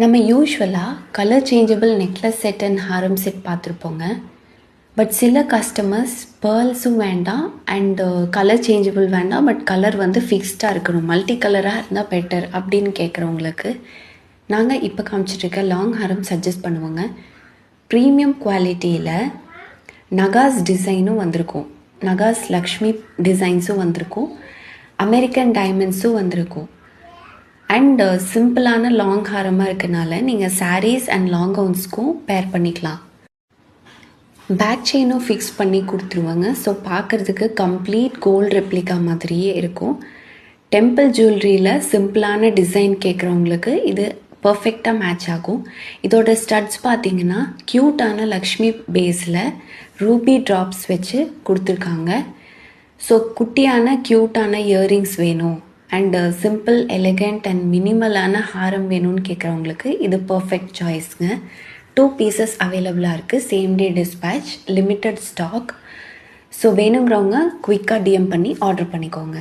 நம்ம யூஸ்வலாக colour changeable necklace set and Haram set பார்த்துருப்போங்க. But சில கஸ்டமர்ஸ் பேர்ல்ஸும் வேண்டாம் அண்டு கலர் சேஞ்சபிள் வேண்டாம், பட் கலர் வந்து ஃபிக்ஸ்டாக இருக்கணும், மல்டி கலராக இருந்தால் பெட்டர் அப்படின்னு கேட்குறவங்களுக்கு நாங்கள் இப்போ காமிச்சிட்ருக்க லாங் ஹாரம் சஜஸ்ட் பண்ணுவோங்க. ப்ரீமியம் குவாலிட்டியில் நகாஸ் டிசைனும் வந்திருக்கும், நகாஸ் லக்ஷ்மி டிசைன்ஸும் வந்திருக்கும், அமெரிக்கன் டைமண்ட்ஸும் வந்திருக்கும். அண்டு சிம்பிளான லாங் ஹாரமாக இருக்கனால நீங்கள் சாரீஸ் அண்ட் லாங் கவுன்ஸ்க்கும் பேர் பண்ணிக்கலாம். பேக் செயினும் ஃபிக்ஸ் பண்ணி கொடுத்துருவாங்க. ஸோ பார்க்குறதுக்கு கம்ப்ளீட் கோல்டு ரெப்ளிகா மாதிரியே இருக்கும். டெம்பிள் ஜுவல்லரியில் சிம்பிளான டிசைன் கேட்குறவங்களுக்கு இது பர்ஃபெக்டாக மேட்ச் ஆகும். இதோட ஸ்டட்ஸ் பார்த்திங்கன்னா க்யூட்டான லக்ஷ்மி பேஸில் ரூபி ட்ராப்ஸ் வச்சு கொடுத்துருக்காங்க. ஸோ குட்டியான க்யூட்டான இயரிங்ஸ் வேணும் அண்டு சிம்பிள் எலிகண்ட் அண்ட் மினிமலான ஹாரம் வேணும்னு கேட்குறவங்களுக்கு இது பர்ஃபெக்ட் சாய்ஸுங்க. 2 பீசஸ் அவைலபிளாக இருக்குது. Same day dispatch, limited stock. So வேணுங்கிறவங்க குயிக்காக டிஎம் பண்ணி ஆர்டர் பண்ணிக்கோங்க.